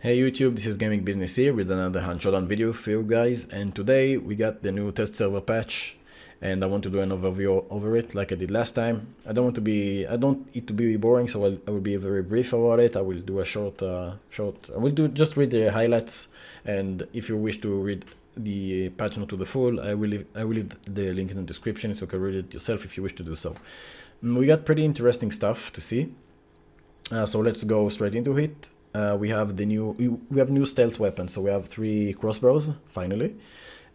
Hey YouTube, this is GamingBizzness here with another Showdown video for you guys, and today we got the new test server patch and I want to do an overview over it like I did last time. I don't want it to be boring, so I will be very brief about it. I will do a I will just read the highlights, and if you wish to read the patch note to the full, I will leave the link in the description so you can read it yourself if you wish to do so. We got pretty interesting stuff to see, so let's go straight into it. We have new stealth weapons, so we have 3 crossbows finally,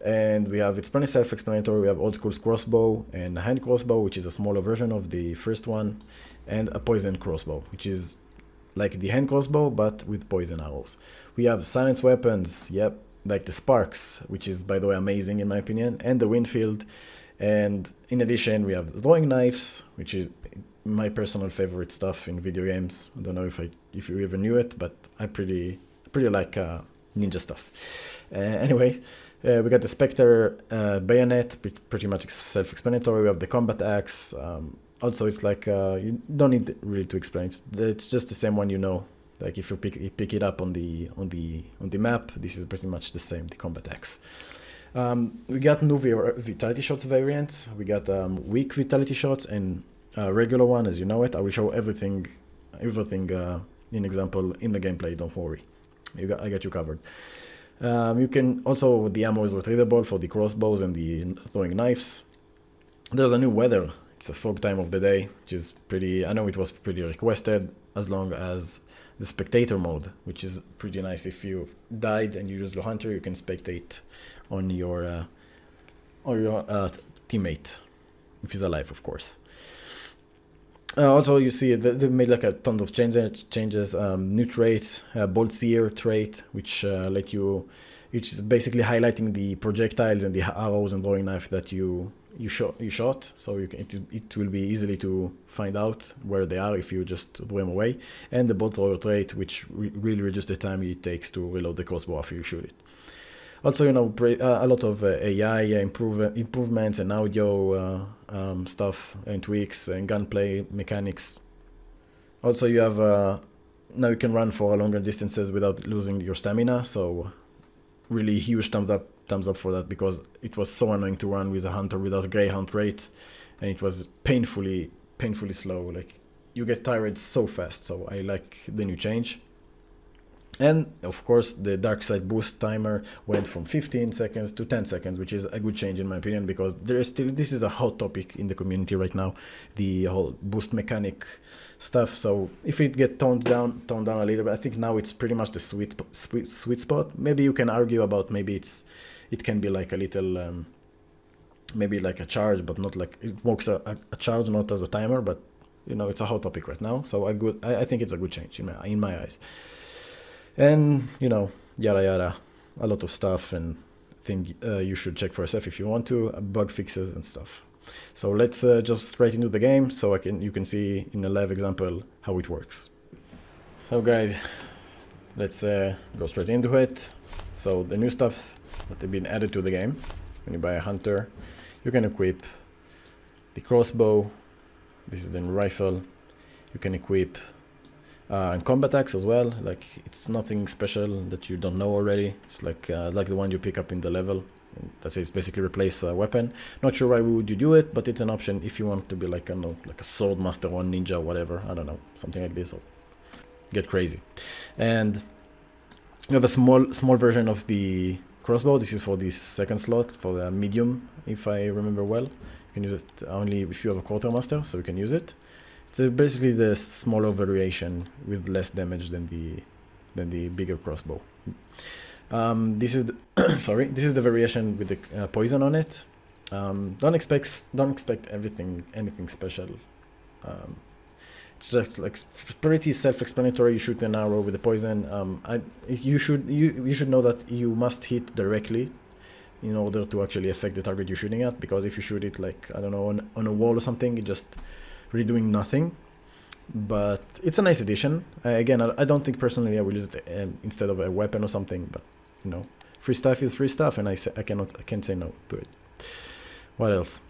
and it's pretty self-explanatory. We have old school crossbow and a hand crossbow, which is a smaller version of the first one, and a poison crossbow, which is like the hand crossbow but with poison arrows. We have silence weapons, yep, like the sparks, which is by the way amazing in my opinion, and the Winfield, and in addition we have throwing knives, which is my personal favorite stuff in video games. I don't know if you ever knew it, but I pretty like ninja stuff. Anyway, we got the Spectre bayonet, pretty much self-explanatory. We have the combat axe. Also, it's like you don't need really to explain. It's just the same one, you know. Like if you pick it up on the map, this is pretty much the same, the combat axe. We got new Fatality Shots variants. We got weak Fatality Shots and regular one, as you know it. I will show everything in example in the gameplay, don't worry. I got you covered. You can also, the ammo is retrievable for the crossbows and the throwing knives. There's a new weather. It's a fog time of the day, which is pretty, I know it was pretty requested, as long as the spectator mode, which is pretty nice. If you died and you use the hunter, you can spectate on your teammate, if he's alive, of course. Also, you see they made like a ton of changes. New traits, Bolt Seer trait, which is basically highlighting the projectiles and the arrows and throwing knife that you shot. So it will be easily to find out where they are if you just throw them away. And the Bolt Thrower trait, which really reduces the time it takes to reload the crossbow after you shoot it. Also, you know, a lot of AI improvements and audio stuff and tweaks and gunplay mechanics. Also, you have now you can run for longer distances without losing your stamina. So, really huge thumbs up for that, because it was so annoying to run with a hunter without a Greyhound rate, and it was painfully slow. Like you get tired so fast. So I like the new change. And of course, the dark side boost timer went from 15 seconds to 10 seconds, which is a good change in my opinion, because this is a hot topic in the community right now, the whole boost mechanic stuff. So if it gets toned down a little bit, I think now it's pretty much the sweet spot. Maybe you can argue about maybe it can be like a little maybe like a charge, but not like it works a charge, not as a timer. But you know, it's a hot topic right now, so I think it's a good change in my eyes. And you know, yada, a lot of stuff, and I think you should check for yourself if you want to, bug fixes and stuff. So let's jump straight into the game, so you can see in a live example how it works. So guys, let's go straight into it. So the new stuff that have been added to the game: when you buy a hunter, you can equip the crossbow. This is the rifle. You can equip and combat axe as well. Like, it's nothing special that you don't know already. It's like the one you pick up in the level. That's it. It's basically replace a weapon. Not sure why would you do it, but it's an option if you want to be like, I don't know, like a sword master or ninja, whatever. I don't know, something like this. Or get crazy. And you have a small version of the crossbow. This is for the second slot, for the medium, if I remember well. You can use it only if you have a quartermaster, so you can use it. It's basically the smaller variation with less damage than the bigger crossbow. This is this is the variation with the poison on it. Don't expect anything special. It's just like pretty self-explanatory. You shoot an arrow with the poison. You should know that you must hit directly in order to actually affect the target you're shooting at, because if you shoot it like, I don't know, on a wall or something, it just really doing nothing. But it's a nice addition. Again, I don't think personally I will use it instead of a weapon or something, but you know, free stuff is free stuff, and I can't say no to it. What else?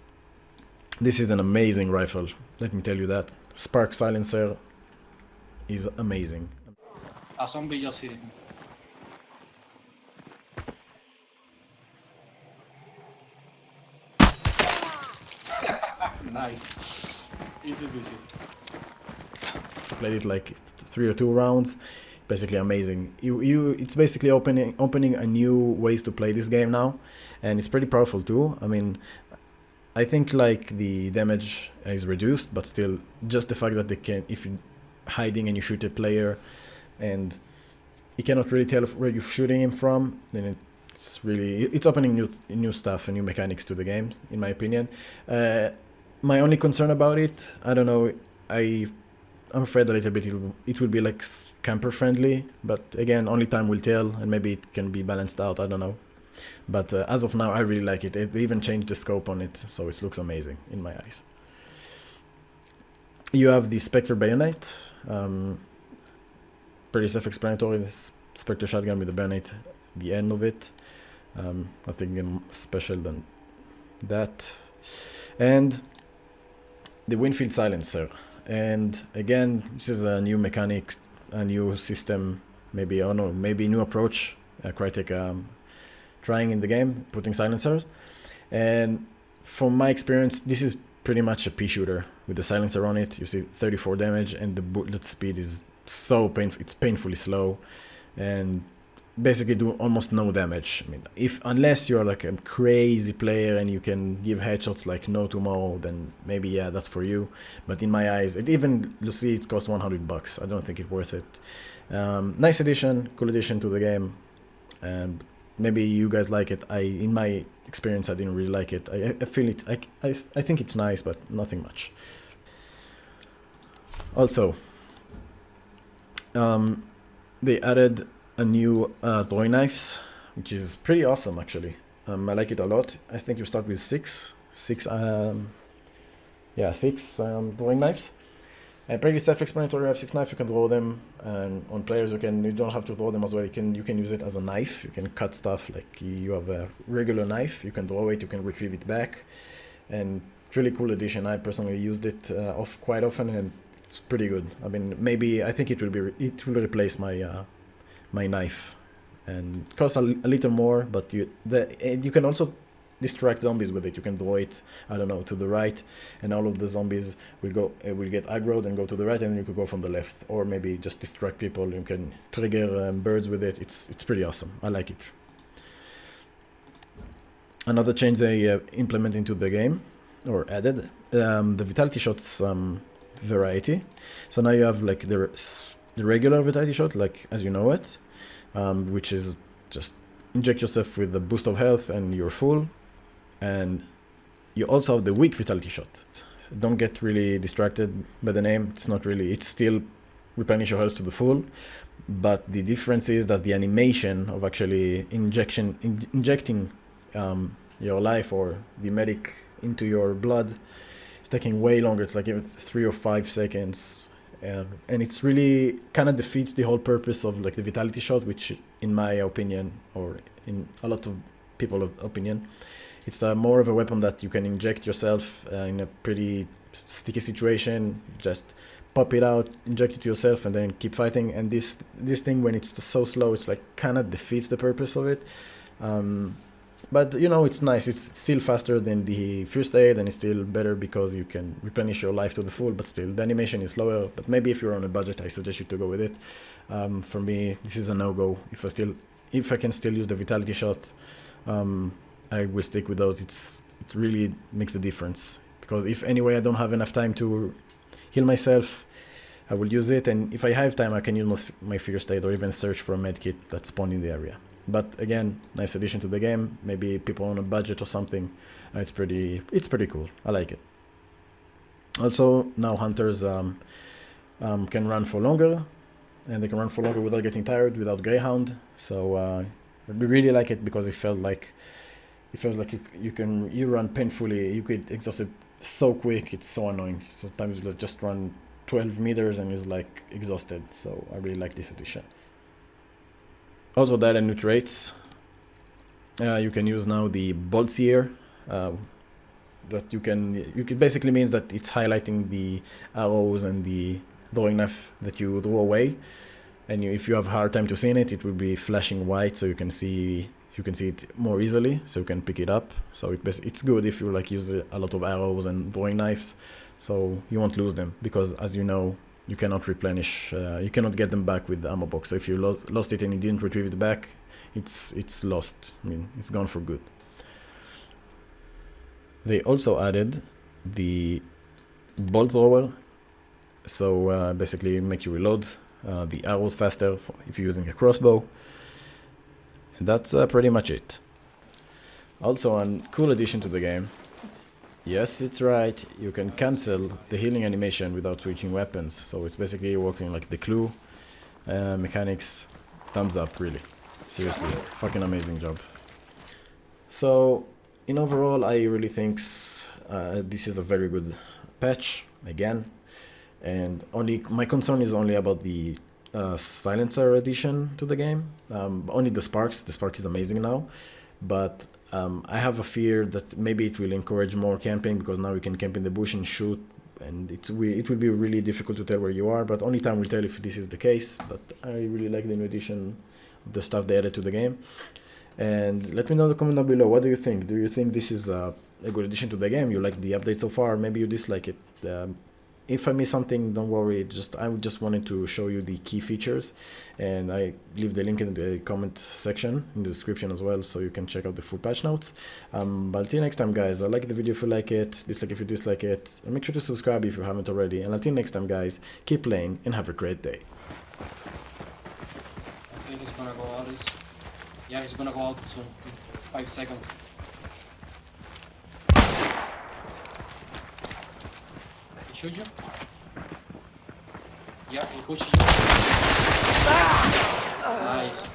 This is an amazing rifle, let me tell you that. Spark Silencer is amazing. A zombie yo sí. nice. Easy busy. Played it like 3 or 2 rounds. Basically amazing. It's basically opening a new ways to play this game now, and it's pretty powerful too. I mean, I think like the damage is reduced, but still, just the fact that they can, if you're hiding and you shoot a player, and you cannot really tell where you're shooting him from, then it's opening new stuff and new mechanics to the game, in my opinion. My only concern about it, I don't know, I'm afraid a little bit it will be like camper friendly, but again, only time will tell, and maybe it can be balanced out, I don't know. But as of now, I really like it. They even changed the scope on it, so it looks amazing in my eyes. You have the Spectre bayonet, pretty self-explanatory. This Spectre shotgun with the bayonet at the end of it. Nothing special than that. And the Winfield Silencer. And again, this is a new mechanic, a new system, maybe, I don't know, maybe new approach. Crytek trying in the game, putting silencers. And from my experience, this is pretty much a pea shooter with the silencer on it. You see 34 damage, and the bullet speed is so painful. It's painfully slow, and basically do almost no damage. I mean, unless you're like a crazy player and you can give headshots like no tomorrow, then maybe yeah, that's for you. But in my eyes, Lucy, it costs $100. I don't think it's worth it. Nice addition, cool addition to the game. Maybe you guys like it. In my experience, I didn't really like it. I feel it. I think it's nice, but nothing much. Also, they added a new throwing knives, which is pretty awesome actually. I like it a lot. I think you start with six throwing knives. And pretty self-explanatory. You have 6 knives, you can throw them, and on players you don't have to throw them as well. You can use it as a knife. You can cut stuff like you have a regular knife. You can throw it, you can retrieve it back, and really cool addition. I personally used it quite often, and it's pretty good. I mean, maybe I think it will replace my knife, and costs a little more, but you can also distract zombies with it. You can throw it, I don't know, to the right, and all of the zombies will get aggroed and go to the right, and then you could go from the left, or maybe just distract people. You can trigger birds with it. It's pretty awesome. I like it. Another change they implement into the game, or added, the Fatality Shots variety. So now you have like the regular Fatality Shot, like as you know it, which is just inject yourself with a boost of health and you're full. And you also have the weak Fatality Shot. Don't get really distracted by the name. It's still replenish your health to the full, but the difference is that the animation of actually injecting your life or the medic into your blood is taking way longer. It's like 3 or 5 seconds. And it's really kind of defeats the whole purpose of like the Fatality Shot, which in my opinion, or in a lot of people's opinion, it's more of a weapon that you can inject yourself in a pretty sticky situation. Just pop it out, inject it to yourself, and then keep fighting. And this thing, when it's so slow, it's like kind of defeats the purpose of it. But you know, it's nice. It's still faster than the first aid, and it's still better because you can replenish your life to the full. But still, the animation is slower. But maybe if you're on a budget, I suggest you to go with it. For me, this is a no-go. If I can still use the Fatality Shot, I will stick with those. It really makes a difference, because if anyway I don't have enough time to heal myself, I will use it, and if I have time I can use my first aid or even search for a medkit that's spawned in the area. But again, nice addition to the game. Maybe people on a budget or something. It's pretty cool. I like it. Also, now hunters can run for longer, and they can run for longer without getting tired, without Greyhound. So I really like it, because it feels like you run painfully. You get exhausted so quick. It's so annoying. Sometimes you just run 12 meters and you're like exhausted. So I really like this edition. Also, that and new traits. You can use now the Boltsier. That you can basically means that it's highlighting the arrows and the throwing knife that you throw away. And if you have a hard time to see it, it will be flashing white, so you can see you can see it more easily, so you can pick it up. So it's good if you like use a lot of arrows and throwing knives, so you won't lose them, because as you know, you cannot replenish, you cannot get them back with the ammo box. So if you lost it and you didn't retrieve it back, it's lost. I mean, it's gone for good. They also added the bolt thrower, so basically make you reload the arrows faster if you're using a crossbow. And that's pretty much it. Also, a cool addition to the game. Yes, it's right, you can cancel the healing animation without switching weapons. So it's basically working like the clue mechanics. Thumbs up, really. Seriously, fucking amazing job. So, in overall, I really think this is a very good patch, again. And my concern is only about the Silencer addition to the game. Only the Sparks is amazing now, but I have a fear that maybe it will encourage more camping, because now you can camp in the bush and shoot, and it will be really difficult to tell where you are, but only time will tell if this is the case. But I really like the new addition, the stuff they added to the game. And let me know in the comment down below, what do you think? Do you think this is a good addition to the game? You like the update so far? Maybe you dislike it. If I miss something, don't worry. I just wanted to show you the key features, and I leave the link in the comment section in the description as well, so you can check out the full patch notes. But until next time, guys, like the video if you like it, dislike if you dislike it, and make sure to subscribe if you haven't already. And until next time, guys, keep playing and have a great day. I think it's gonna go out. Yeah, it's gonna go out soon. 5 seconds. He shoot you? Yeah, he pushed you. Nice.